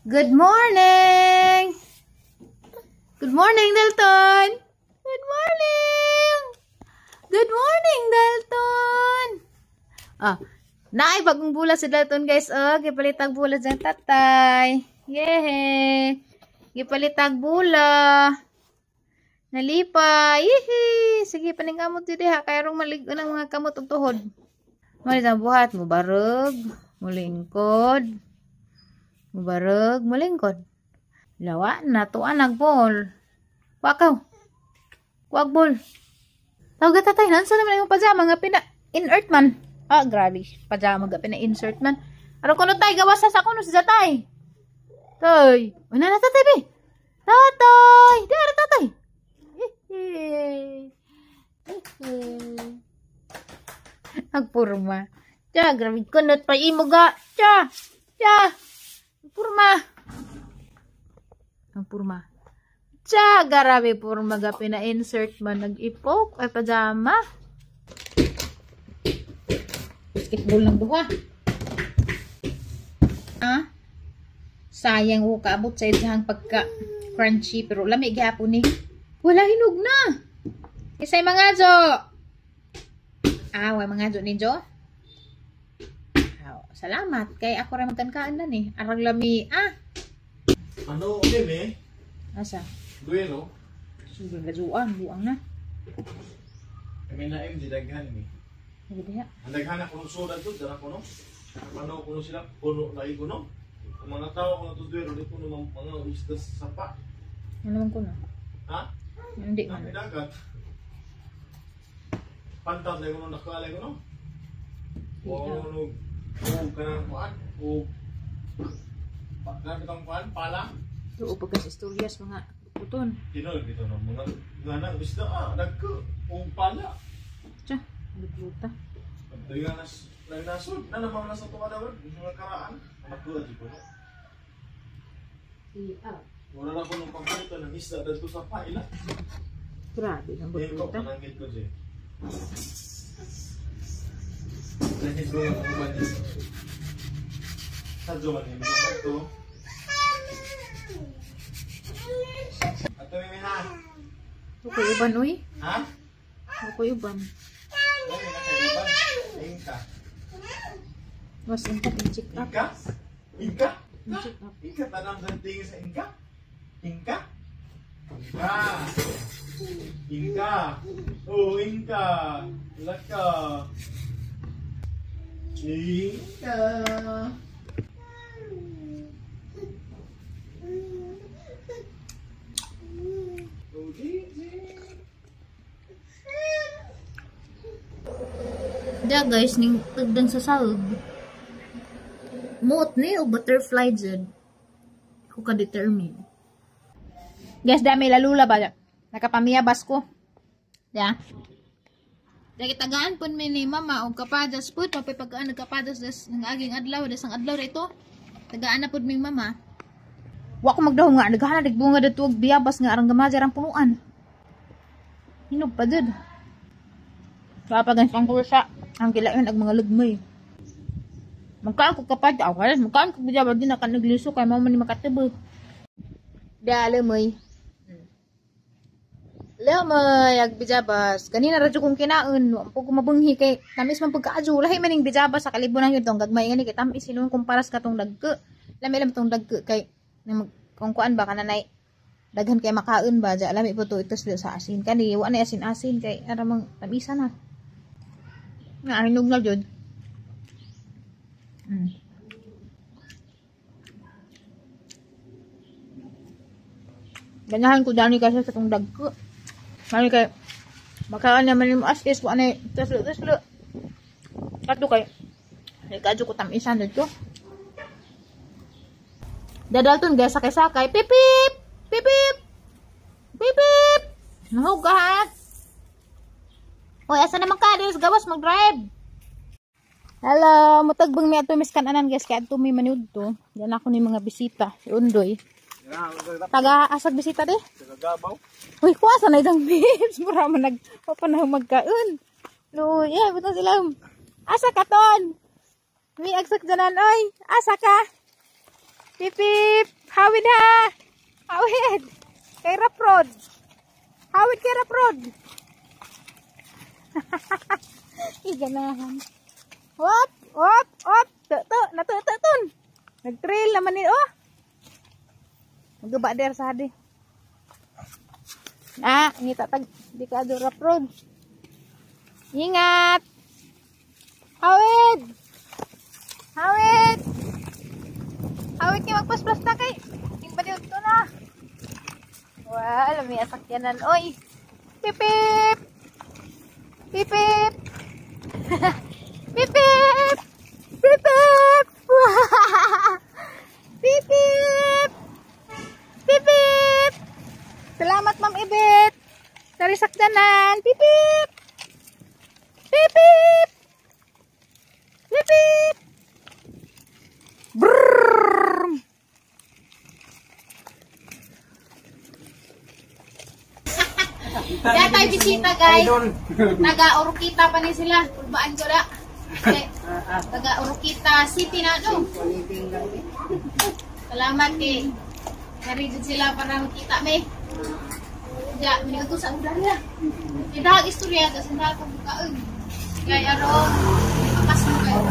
Good morning! Good morning, Dalton! Good morning! Good morning, Dalton! Naay bagong bula si Dalton, guys. Gipalitag bula dyan, tatay. Yehey! Gipalitag bula. Nalipay. Yehey! Sige, paningamot dito ha. Kaya rong maligo ng mga kamot ug tuhod. Mali ang buhat. Mubarog. Mulingkod. Mubarog. Mulingkod. Lawa na. Tuan nagbol. Wakaw. Wagbol. Tawag tatay. Nansa naman yung pajama nga pina-in-earth man. Grabe. Pajama nga pina-insert man. Aron kuno tay. Gawas sa kuno sa tatay. Tay. Una na tatay be. Tatay. Dara tatay. Nagpurma. Tiya, grabe kunot pa imo ga. Tiya. Nagpurma. Tiya, grabe purma ga pina-insert man nag-ipok ay pajama. Basketball lang duha. Sayang ko kaabot sa isang pagka crunchy pero lamig gihapon ni. Wala hinog na. Isay mga jo. Way mga jo ni Jo. Salamat kay ako ra magkankaan na ni. Arang lami Ano ulit Asa? Duelo. Sudah gajuan buang na. Kami naim di daghan ni. Hindi ya. Ang daghan ako soda to dara ko no. Ano kuno sila kuno lagi kuno. Ang mga tao kuno to duelo dito no mga isdas sapa. Ano man ko na? Hindi man. Ang dagat. Pantat na kuno nakalay kuno. Kanang kuan kanang kuan pala. Oo, pagkas istoryas mga puton. Tinol dito no mga nganang isda dagko pala. Tiya, nagluta. Pagdagas nasud na naman nasa tuwa daw mga karaan. Nakuha di ko. Wala na ko nung pagkita ng isda dito sa paila. Grabe ng Ito, bagluta. pananggit ko siya. Langgit ko yung uban niya. Sadyo man yung uban ito. Ato may ha? Ako uban, uy. Ha? Ako uban. Ay, nakaiban. Inka. Mas inka, check up. Inka? Inka? Check up. Inka, tanam sa tingin sa Inka? Inka? Inka. Inka. Oh, Inka. Laka. Inka. Diya guys, ning tagdan sa salog. Muot ni o butterfly dyan. Ako ka-determine. Guys, dami lalula ba? Nakapamiyabas ko. Diya. Diya kitagaan po ni mama o kapadas po. Mapay pagkaan nagkapadas ng aging adlaw. Dasang adlaw rito. Tagaan na po ming mama. Wa ko magdaho nga. Naghana nagbunga dito. Biyabas nga arang gamajar ang punuan. Hinog pa dyan. Papagan pang kursa. Ang kilayon ag mga lugmoy. Magkaan ko kapad. Magkaan ko bijabad din na nagliso kay mama ni makatabo. Dala moy. Lamay ag bijabas. Kanina radyo kong kinaon. Pag kumabunghi kay tamis man pagkaadyo. Lahi maning bijabas sa kalibunan yun. Gagmay nga ni kay tamis. Sinong kumparas ka tong dagke. Lami lang tong dagke kay kung kuan ba kananay. Daghan kay makaon ba. Diya lami po to ito sa asin. Kani wa na asin-asin kay aramang tamisa na. Nga, hinog na dyan. Ganyahan ko dani kasi sa itong dagko. Mali kay, makaan naman yung as-is, wala na taslo. Kato kay, kadyo ko tamisan dito. Dadalton, gaya sakay-sakay. Pipip! Pipip! Pipip! Nahog ka ha? Oy, asa naman ka? Dios gawas mag-drive. Hello, mutagbang mi ato mis kananan guys kay adto mi maniud to. Yan ako ni mga bisita, si Undoy. Taga asag bisita di? Taga Gabaw. Uy, kuasa na idang babes, mura man nagpapanahon magkaon. Luya, buto sila. Asa ka ton? Mi agsak janan oy. Asa ka? Pipip. Hawid ha. Hawid. Kay Raprod. Hawid kay Raprod. Iganahan. Wop. Wop. Wop. Natutun. Nag-trail naman ni. Oh. Magaba der sa hadi. Ngita tag. Di ka do Raprod. Ingat. Hawid. Hawid. Hawid kayo magpas-plus na kay. Ting ba dito na. Wala, may asakyanan. Oy. Pipip. Pipip. Pipip. Pipip. Pipip. Pipip. Salamat Ma'am Ibet. Dari sakdanan. Pipip. Pipip. Pipip. Brrrr. Kaya tayo bisita guys. Naga-Urukita pa ni sila. Kulbaan ko na. Naga-Urukita City na no. Salamat eh. Naridid sila para makita me. Ya, minagaw sa ulan nila. Idahag istorya kasi hindi ako bukaan. Kaya aron, papas mo kayo.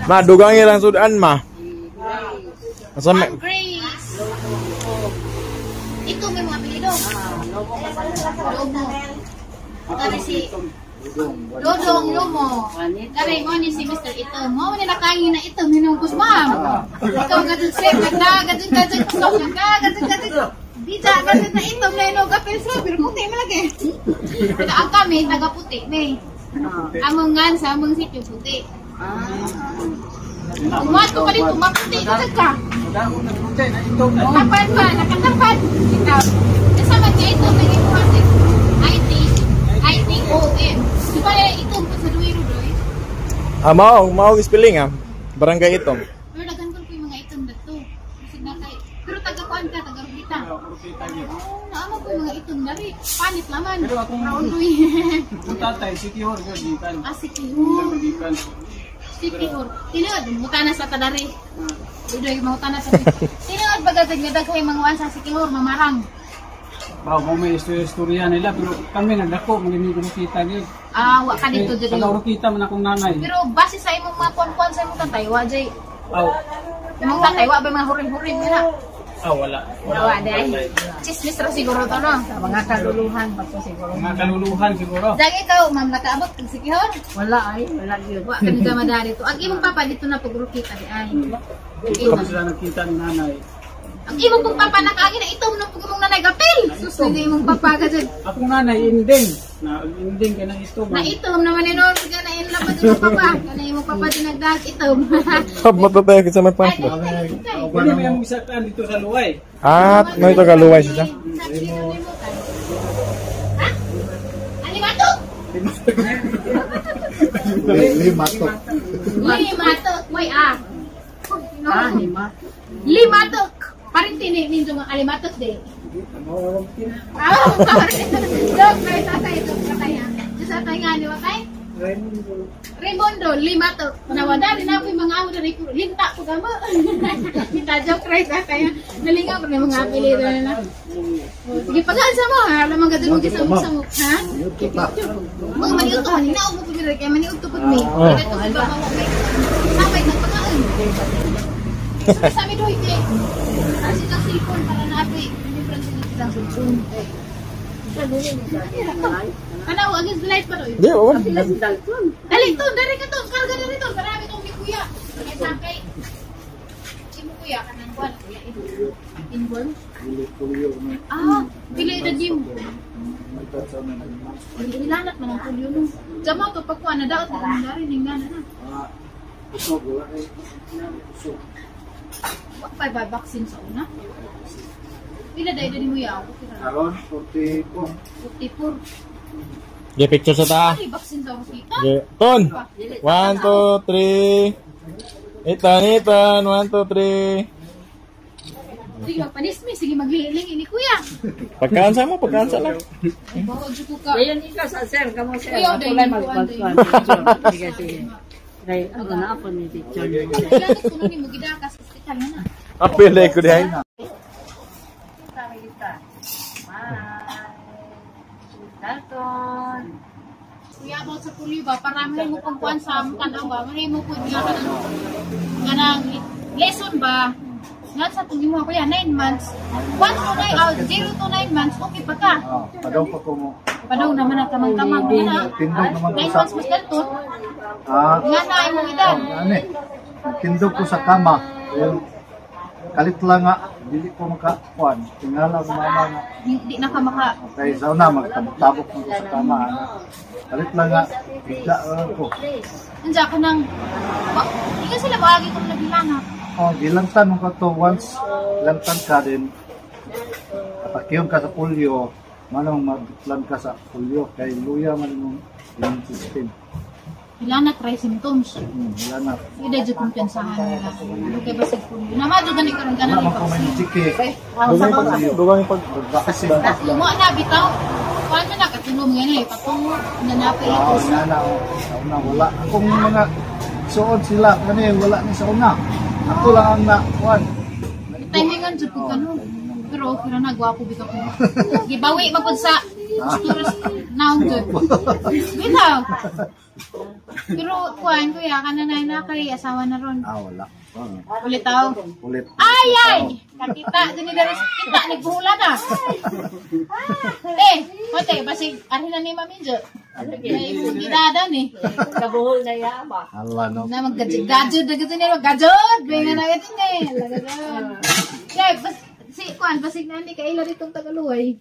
Ma, dugang ilang sudan ma. Ma'am Grace. Ito may mga apelido. Lomo. Kari si Dodong Lomo. Kari mo ni si Mr. Ito. Mo ni nakangin na ito. Minungkos ma'am. Ikaw gadun sir. Gadun. Bisa gadun na ito. Ngayon gapil sir. Pero puti malagi. Ang kami, taga-puti. Amungan sa among sityo puti. Umato pa dito, maputi ka ka. Kapan ba? Nakatapan. Ikaw. Kasama niya ito, naging kasi ITOM. Di ba ito sa Duwiro doy? Mau spelling barangay itong. Pero dagan ko yung mga itong dito. Kasi nakay. Pero taga-kuan ka, taga-Rubita. Naama ko yung mga itong dari. Panit naman. Pero akong Raundoy. Ang tatay, City Hall, Gikan. City Hall. Gikan. City Hall. Tinod, mutana sa tadari. Udoy, mutana sa City. Tinod, bagatag nga daghay mga wan sa City Hall, mamarang. Bawa mo may istorya nila, pero kami nagdako, magiging Urukita yun. Wa ka dito dito. Taga-Urukita man akong nanay. Pero base sa imong mga kuan-kuan sa imong tatay, wa jay. Imong tatay, wa ba mga hurin-hurin nila? Wala. Wa day. Chismis ra siguro to no. Mga kaluluhan pa to siguro. Mga kaluluhan siguro. Dagi ikaw, ma'am, nakaabot kag sikihon? Wala yun. Wa kami ka madari to. Ang imong papa dito na pag-Urukita di ay. Ito kami sila nagkita ni nanay. Ang imong pong papa nakaagi na itom nung pag imong nanay gapil. Sus, hindi imong papa ka dyan. Akong nanay, inding. Inding ka na ito. Na itom naman ni Lord, ka na inlap pa imong papa. Kana imong papa dinagdag itom. Sabot na tayo sa may pampo. Pwede mo yung isakan dito sa luway. May ito kaluway siya. Ha? Alimatok? Limatok. Limatok. May Lima. Limatok. Parintin ninyo mga alimatok din. Dog, may tatay ito. Diyos atay nga niwa kay? Raimundo, Limatok. Nawada rin ako yung mga amo na rin. Hinta ko gamo. Hinta joke right tatay. Nalinga ko na mga apelido na. Sige, pag-alsa mo ha. Alam mga gadulong gisamok-samok ha? Mga maniuto ka. Hinaog mo pumira kaya maniuto po may. Kaya ito iba mga may. Samay nagpakaon. Sabi doy kay. Kasi kang cellphone para natin. Hindi pa rin silang cellphone. Ano, against the light pa doy? Di, oo. Dali to, dari ka to. Karga na rito. Marami itong ni kuya. Kaya sakay. Si mo kuya, kanang buwan. Kuya, inborn? Pili na di mo. Nilanat man ang kulyo no. Jama to, pagkuha na daot. Dari, ningana na. Wapay ba vaccine sa una? Pila dahil na ni mo yaw? Aron, 44. 44. Get picture sa ta. Ay, vaccine sa kita? Okay. Ton. 1, 2, 3. Itan. 1, 2, 3. Sige, magpanismi. Sige, maghihiling. Ini kuya. Pagkaansa mo, pagkaansa lang. Ay, bawag dito ka. Ayan ikaw sa sir, kamo sir. Kuya, Ako dahil lang mo magpagkuhan. Sige. Dahil ano na ako ni teacher. Kailangan ko na ni mo gidaka sa stick Apil na ko dihay. Dalton. Kuya mo sa puli ba para mahimo pang kuan sa tanaw ba mahimo pud nga kanang lesson ba nga sa pag mo kuya 9 months 1 to 9 0 to 9 months okay pa ka Padaw pa ko mo. padaw naman ang kamang-kamang na Tindog naman ko 9 sa... months mas dalton nga na imong edad Ano tindog ko sa kama. Kalit lang nga. Dili ko makakuan. Tingala ko mama nga. di na ka maka Kaya sa una, magtabok mo ko sa kama. Kalit lang nga. Bigla ko. anja ka nang di ka sila maagi kung nagilana Oh, gilantan mo ka to once. Lantan ka din. Kapakiyong ka sa polio. Manong maglan ka sa polio. Kay luya man yung immune system. ilana try symptoms Wala na. ida jud kumpensahan nila okay ba sig puli na madyo gani karon Wala kana man ko may chiki. Dugang pag vaccine. mo na bitaw paano na katulong yan patungo nanapay Oo, ito sana o. Sa una, wala. Akong mga suod sila. Kani, wala ni sa una. Ako lang ang nakuan. timingan jud ko kanon pero okay ra na gwapo bitaw ko gibawi mapud sa tourist naon jud bitaw pero kuan kuya kananay na kay asawa na ron Wala. ulit taw Ulit. ay ay kakita dini dari kita nagbuhula na kote basig arhin na ni maminjo ay imong gidada ni Hala, no. na maggadjud na gito niya maggadjud may nga na ito ni lagad kaya si kuan basig na ni kaila ditong Tagaluway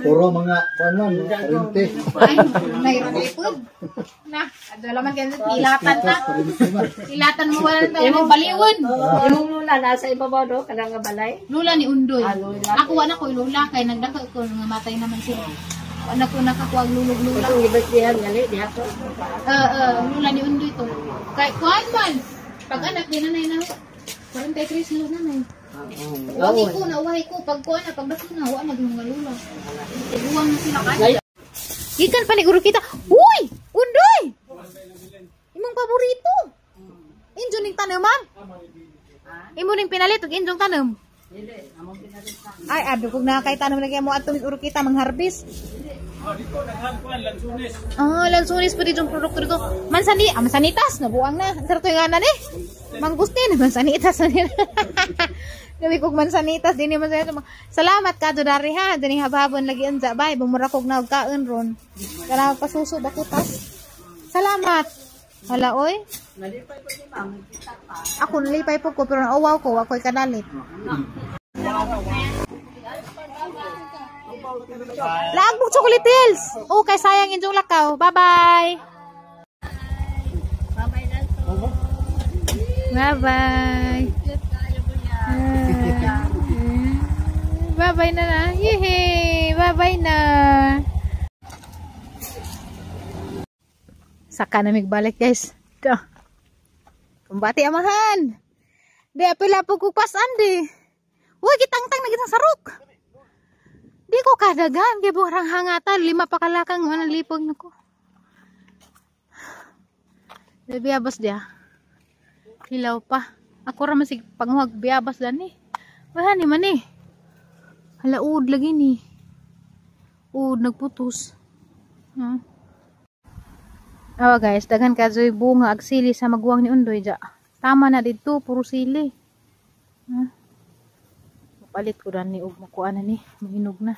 Puro mga, kuan karinte. ay nairapod na adala man ganito tilatan na tilatan mo wala tayo ng baliwon Yung lula nasa ibabaw do kanang nga balay. lula ni Undoy Lula. ako wala ko lula kay nagdako ko nga matay naman sila wala ko nakakuwag lulog lula Itong ibasihan gali diha to. lula ni Undoy to kay kuan man pag anak din nanay na 43 na nanay Wagi ko na wahi ko pag kuan na pag bato na wa naging mga lula iguang na sila kaya gikan pa ni guru kita uy Undoy imong paborito injo ning tanem ma'am imo ning pinalit og injong tanem ay ado kog na kay tanem na kay mo atong guru kita mangharbis lansunis pa ditong produkto dito. Mansanitas, nabuang na. Sarto yung ana ni. Mangustin, mansanitas na nila. Gabi kog mansanitas, din naman sa'yo. Salamat ka, Dodari ha. Dini hababon lagi ang zabay. Bumura kog na kaon ron. Kaya pasuso bakutas. Salamat. Hala, oy. Ako nalipay po ko, pero naawaw ko. Ako'y kanalit. Laagbog chocolate hills. Oh, kay sayang inyong lakaw. Bye-bye. Bye-bye. Bye-bye na na. Yehey. Bye-bye na. Saka na migbalik, guys. Ito. Kumbati amahan. Di apila po kupasan di. Uy, kitang-tang na kitang sarok. Di ko kadagan, kaya burang hangatan, 5 pa kalakang manalipog na ko. Biyabas dia. Hilaw pa. Ako raman sig panguhag biyabas dan ni. Wala ni man ni. Hala, uod lagi ni. Uod, nagputos. Oh guys, daghan kazoy bunga ag sili sa magwang ni Undoy ja. Tama na dito, puro sili. Palit ko dan ni og makuha na ni, mahinog na.